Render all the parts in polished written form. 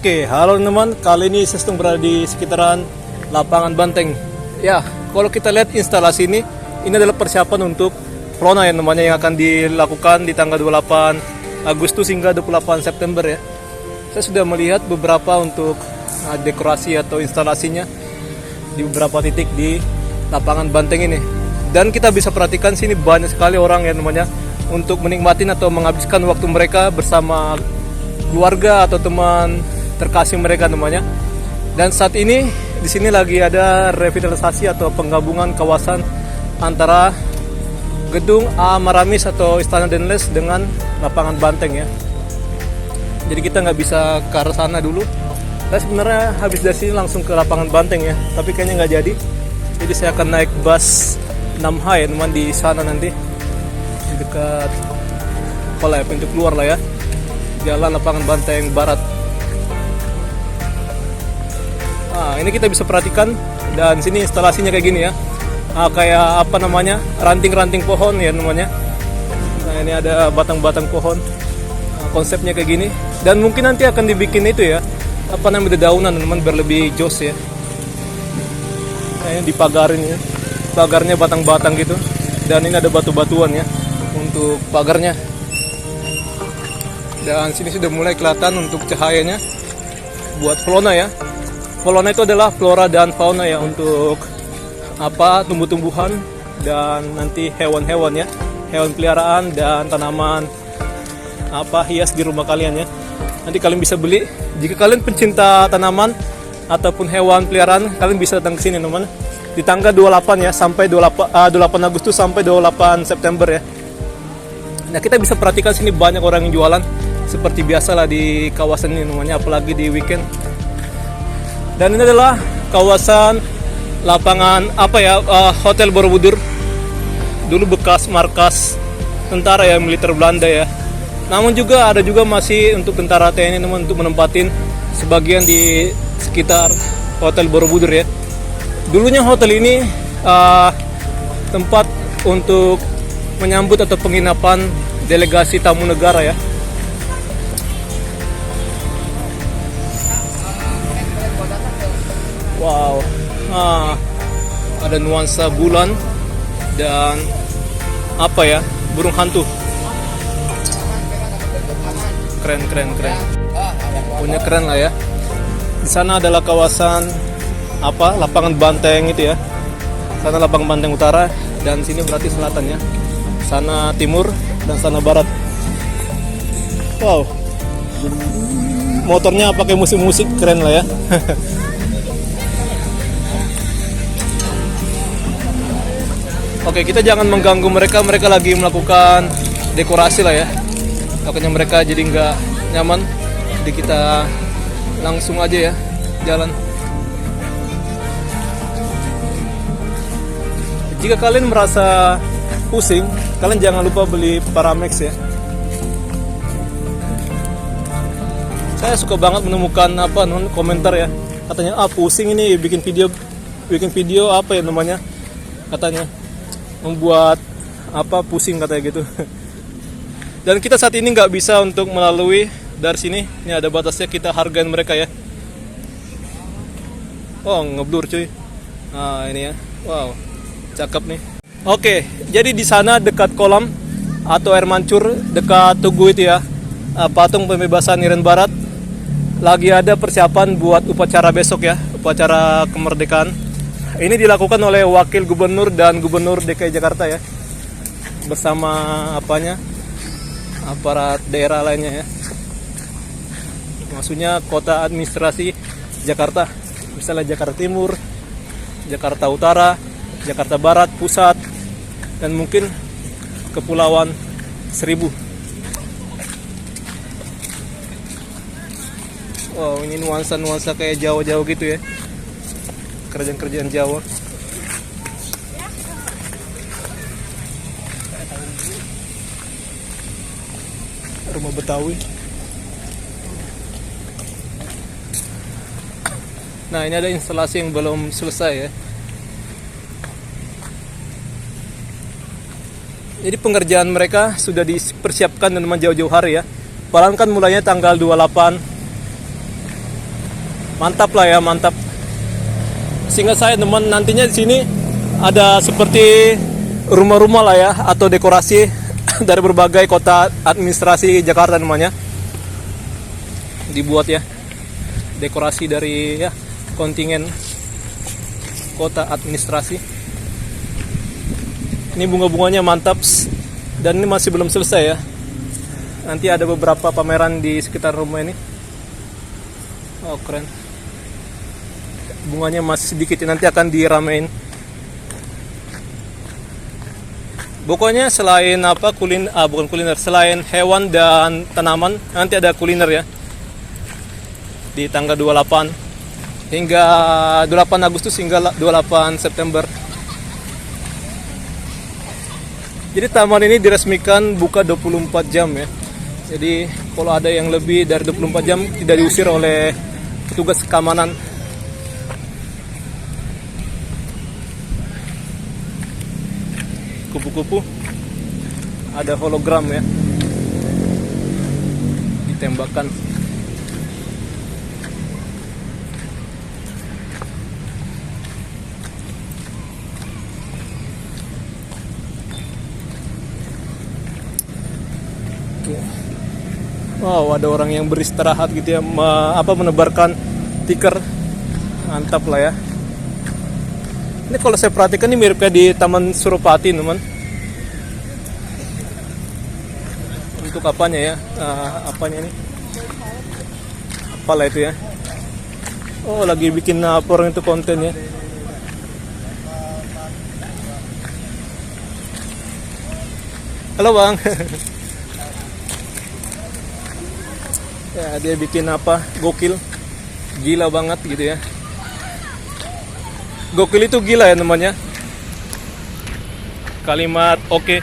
Oke, halo teman-teman. Kali ini saya sedang berada di sekitaran lapangan banteng. Ya, kalau kita lihat instalasi ini adalah persiapan untuk Flona yang namanya yang akan dilakukan di tanggal 28 Agustus hingga 28 September ya. Saya sudah melihat beberapa untuk dekorasi atau instalasinya di beberapa titik di lapangan banteng ini. Dan kita bisa perhatikan sini banyak sekali orang yang namanya untuk menikmati atau menghabiskan waktu mereka bersama keluarga atau teman terkasih mereka namanya. Dan saat ini di sini lagi ada revitalisasi atau penggabungan kawasan antara gedung Maramis atau Istana Denles dengan lapangan banteng ya. Jadi kita nggak bisa ke arah sana dulu. Saya sebenarnya habis dari sini langsung ke lapangan banteng ya, tapi kayaknya nggak jadi. Jadi saya akan naik bus 6H ya teman di sana nanti di dekat apa ya, pintu keluar lah ya, jalan lapangan banteng barat. Ini kita bisa perhatikan, dan sini instalasinya kayak gini ya, kayak apa namanya, ranting-ranting pohon ya namanya. Nah ini ada batang-batang pohon, konsepnya kayak gini, dan mungkin nanti akan dibikin itu ya, apa namanya, dedaunan teman biar lebih jos ya. Nah ini dipagarin ya, pagarnya batang-batang gitu, dan ini ada batu-batuan ya untuk pagarnya. Dan sini sudah mulai kelihatan untuk cahayanya buat Flona ya. Flona itu adalah flora dan fauna ya, untuk apa, tumbuh-tumbuhan dan nanti hewan-hewan ya, hewan peliharaan dan tanaman apa hias di rumah kalian ya. Nanti kalian bisa beli jika kalian pencinta tanaman ataupun hewan peliharaan, kalian bisa datang ke sini teman di tanggal 28 ya, sampai 28 Agustus sampai 28 September ya. Nah kita bisa perhatikan sini banyak orang yang jualan seperti biasa lah di kawasan ini namanya, apalagi di weekend. Dan ini adalah kawasan lapangan apa ya, Hotel Borobudur, dulu bekas markas tentara ya, militer Belanda ya. Namun juga ada juga masih untuk tentara TNI teman, untuk menempatin sebagian di sekitar Hotel Borobudur ya. Dulunya hotel ini tempat untuk menyambut atau penginapan delegasi tamu negara ya. Wow, ada nuansa bulan dan apa ya, burung hantu. Keren. Punya keren lah ya. Di sana adalah kawasan apa, lapangan banteng itu ya. Sana lapangan banteng utara, dan sini berarti selatan ya. Sana timur dan sana barat. Wow, motornya pakai musik-musik, keren lah ya. Oke, kita jangan mengganggu mereka lagi melakukan dekorasi lah ya. Takutnya mereka jadi nggak nyaman. Jadi kita langsung aja ya jalan. Jika kalian merasa pusing, kalian jangan lupa beli Paramex ya. Saya suka banget menemukan apa komentar ya, katanya pusing ini bikin video apa ya namanya, katanya membuat apa pusing katanya gitu. Dan kita saat ini nggak bisa untuk melalui dari sini, ini ada batasnya, kita hargain mereka ya. Oh ngeblur cuy. Nah ini ya, wow cakep nih. Oke, jadi di sana dekat kolam atau air mancur dekat Tugu itu ya, patung pembebasan Irian Barat, lagi ada persiapan buat upacara besok ya, upacara kemerdekaan. Ini dilakukan oleh Wakil Gubernur dan Gubernur DKI Jakarta ya, bersama apanya, aparat daerah lainnya ya. Maksudnya kota administrasi Jakarta, misalnya Jakarta Timur, Jakarta Utara, Jakarta Barat, Pusat, dan mungkin Kepulauan Seribu. Wow, ini nuansa kayak Jawa-Jawa gitu ya, kerjaan-kerjaan Jawa. Rumah Betawi. Nah, ini ada instalasi yang belum selesai ya. Jadi pengerjaan mereka sudah dipersiapkan dan jauh-jauh hari ya. Padahal kan mulainya tanggal 28. Mantap lah ya, mantap. Sehingga saya teman nantinya di sini ada seperti rumah-rumah lah ya, atau dekorasi dari berbagai kota administrasi Jakarta namanya. Dibuat ya. Dekorasi dari ya kontingen kota administrasi. Ini bunga-bunganya mantap dan ini masih belum selesai ya. Nanti ada beberapa pameran di sekitar rumah ini. Oh keren. Bunganya masih sedikit, nanti akan diramein. Pokoknya selain apa bukan kuliner, selain hewan dan tanaman, nanti ada kuliner ya. Di tanggal 28 hingga 28 Agustus hingga 28 September. Jadi taman ini diresmikan buka 24 jam ya. Jadi kalau ada yang lebih dari 24 jam tidak diusir oleh petugas keamanan. Kupu-kupu. Ada hologram ya. Ditembakkan. Wow, ada orang yang beristirahat gitu ya, menebarkan tikar. Mantap lah ya. Ini kalau saya perhatikan ini mirip kayak di Taman Suropati teman. Untuk apanya ya? Apanya ini? Apalah itu ya? Oh, lagi bikin apa orang itu konten ya? Halo bang. Ya, dia bikin apa? Gokil. Gila banget gitu ya. Gokil itu gila ya namanya. Kalimat oke.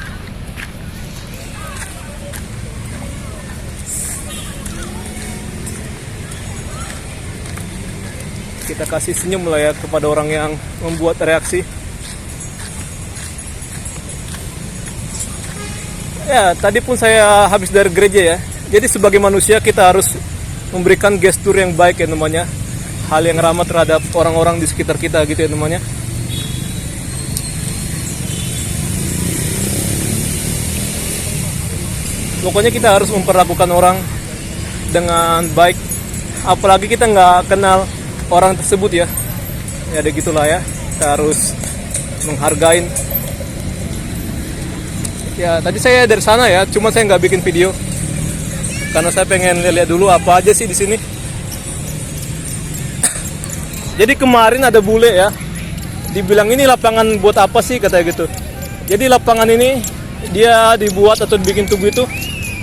Kita kasih senyum lah ya kepada orang yang membuat reaksi. Ya, tadi pun saya habis dari gereja ya. Jadi sebagai manusia kita harus memberikan gestur yang baik ya namanya. Hal yang ramah terhadap orang-orang di sekitar kita gitu ya namanya. Pokoknya kita harus memperlakukan orang dengan baik. Apalagi kita nggak kenal orang tersebut ya. Ya ada gitulah ya. Kita harus menghargain. Ya tadi saya dari sana ya, cuma saya nggak bikin video. Karena saya pengen lihat dulu apa aja sih di sini. Jadi kemarin ada bule ya, dibilang ini lapangan buat apa sih katanya gitu. Jadi lapangan ini dia dibuat atau dibikin tubuh itu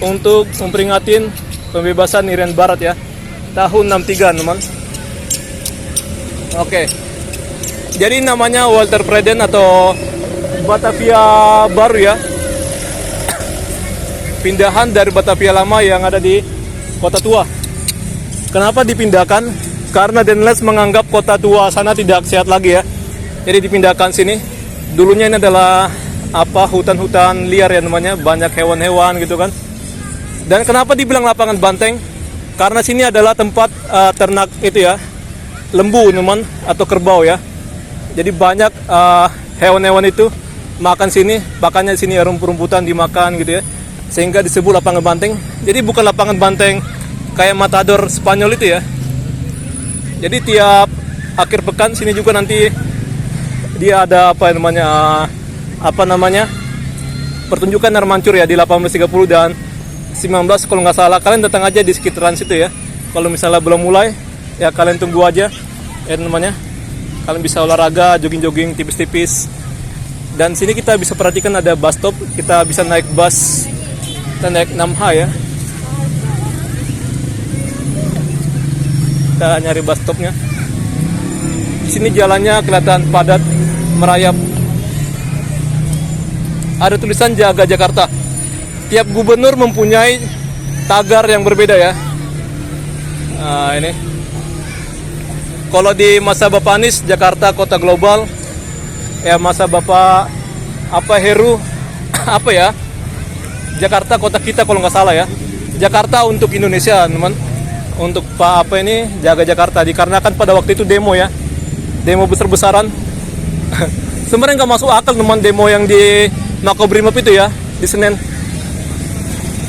untuk memperingatin pembebasan Irian Barat ya, tahun 63 teman. Oke. Jadi namanya Walter Freden atau Batavia baru ya. Pindahan dari Batavia lama yang ada di Kota Tua. Kenapa dipindahkan? Karena Denles menganggap Kota Tua sana tidak sehat lagi ya. Jadi dipindahkan sini. Dulunya ini adalah hutan-hutan liar ya namanya, banyak hewan-hewan gitu kan. Dan kenapa dibilang lapangan banteng? Karena sini adalah tempat ternak itu ya, lembu teman atau kerbau ya. Jadi banyak hewan-hewan itu makan sini, makanya sini rumput-rumputan dimakan gitu ya. Sehingga disebut lapangan banteng. Jadi bukan lapangan banteng kayak Matador Spanyol itu ya. Jadi tiap akhir pekan sini juga nanti dia ada pertunjukan air mancur ya di 18.30 dan 19 kalau nggak salah. Kalian datang aja di sekitaran situ ya. Kalau misalnya belum mulai ya kalian tunggu aja ya namanya. Kalian bisa olahraga, jogging-jogging tipis-tipis. Dan sini kita bisa perhatikan ada bus stop. Kita bisa naik bus. Kita naik 6H ya. Kita nyari bus stopnya. Di sini jalannya kelihatan padat, merayap. Ada tulisan Jaga Jakarta. Tiap gubernur mempunyai tagar yang berbeda ya. Nah, ini. Kalau di masa Bapak Anies, Jakarta kota global. Ya masa Bapak Heru apa ya? Jakarta kota kita kalau nggak salah ya. Jakarta untuk Indonesia, teman. Untuk Pak jaga Jakarta. Dikarenakan pada waktu itu demo ya, demo besar-besaran. Sebenarnya nggak masuk akal teman, demo yang di Makobrimob itu ya, di Senen.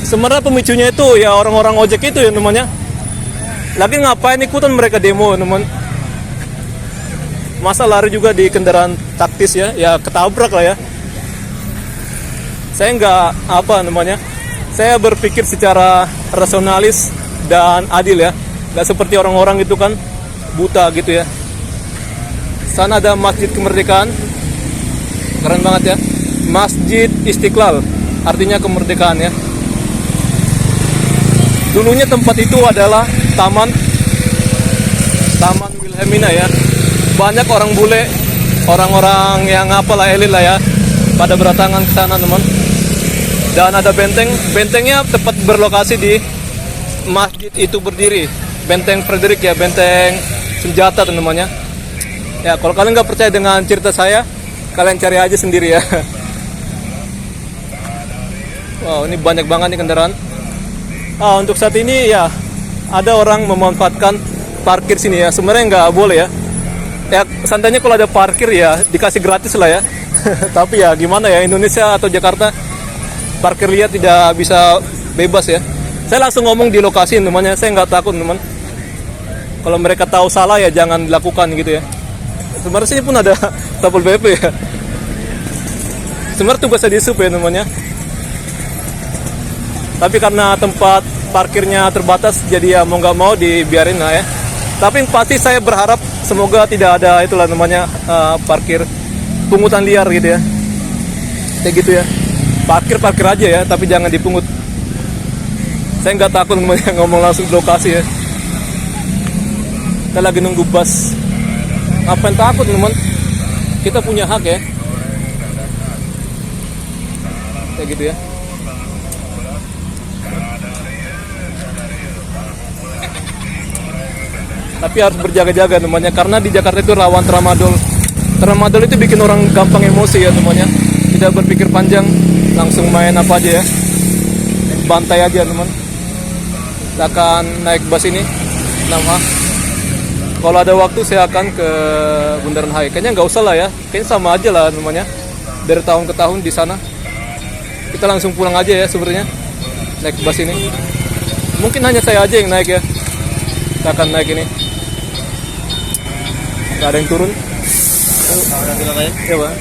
Sebenarnya pemicunya itu ya orang-orang ojek itu ya namanya. Lagi ngapain ikutan mereka demo teman? Masa lari juga di kendaraan taktis ya, ya ketabrak lah ya. Saya saya berpikir secara rasionalis dan adil ya, nggak seperti orang-orang itu kan buta gitu ya. Sana ada Masjid Kemerdekaan, keren banget ya, Masjid Istiqlal, artinya kemerdekaan ya. Dulunya tempat itu adalah Taman Wilhelmina ya. Banyak orang bule, orang-orang yang elit lah ya, pada berdatangan ke sana teman. Dan ada bentengnya tepat berlokasi di masjid itu berdiri. Benteng Frederick ya, benteng senjata namanya. Ya kalau kalian nggak percaya dengan cerita saya, kalian cari aja sendiri ya. Wow, ini banyak banget nih kendaraan. Untuk saat ini ya ada orang memanfaatkan parkir sini ya. Sebenarnya nggak boleh ya. Ya santainya kalau ada parkir ya dikasih gratis lah ya. Tapi ya gimana ya, Indonesia atau Jakarta parkir liar tidak bisa bebas ya. Saya langsung ngomong di lokasi namanya, saya nggak takut teman. Kalau mereka tahu salah ya jangan dilakukan gitu ya. Sebenarnya sini pun ada Satpol PP ya. Sebenarnya tugasnya di sub ya namanya. Tapi karena tempat parkirnya terbatas, jadi ya mau nggak mau dibiarin lah ya. Tapi pasti saya berharap semoga tidak ada itulah namanya parkir pungutan liar gitu ya. Kayak gitu ya. Parkir aja ya, tapi jangan dipungut. Saya nggak takut namanya ngomong langsung di lokasi ya. Kita lagi nunggu bus. Ngapain takut teman? Kita punya hak ya. Kayak gitu ya. Tapi harus berjaga-jaga namanya, karena di Jakarta itu rawan tramadol. Tramadol itu bikin orang gampang emosi ya namanya. Tidak berpikir panjang, langsung main apa aja ya. Bantai aja teman. Kita akan naik bus ini 6H. Kalau ada waktu saya akan ke Bundaran HI. Kayaknya nggak usah lah ya. Kayaknya sama aja lah namanya. Dari tahun ke tahun di sana. Kita langsung pulang aja ya sebenarnya. Naik bus ini. Mungkin hanya saya aja yang naik ya. Kita akan naik ini. Gak ada yang turun. Ya Pak.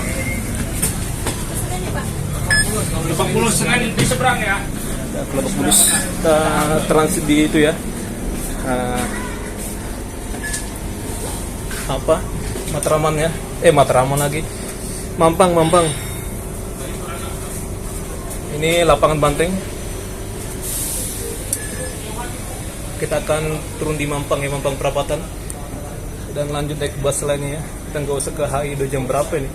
Lebak Bulus Senen di seberang ya. Lebak Bulus. Kita transit di itu ya. Matraman ya. Matraman lagi. Mampang. Ini lapangan Banteng. Kita akan turun di Mampang ya, Mampang Perapatan. Dan lanjut naik bus lainnya ya. Kita nggak usah ke HI, udah jam berapa ini?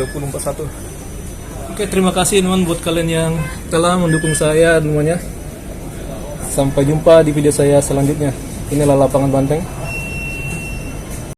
20.41. Oke, terima kasih teman buat kalian yang telah mendukung saya semuanya. Sampai jumpa di video saya selanjutnya. Inilah lapangan Banteng.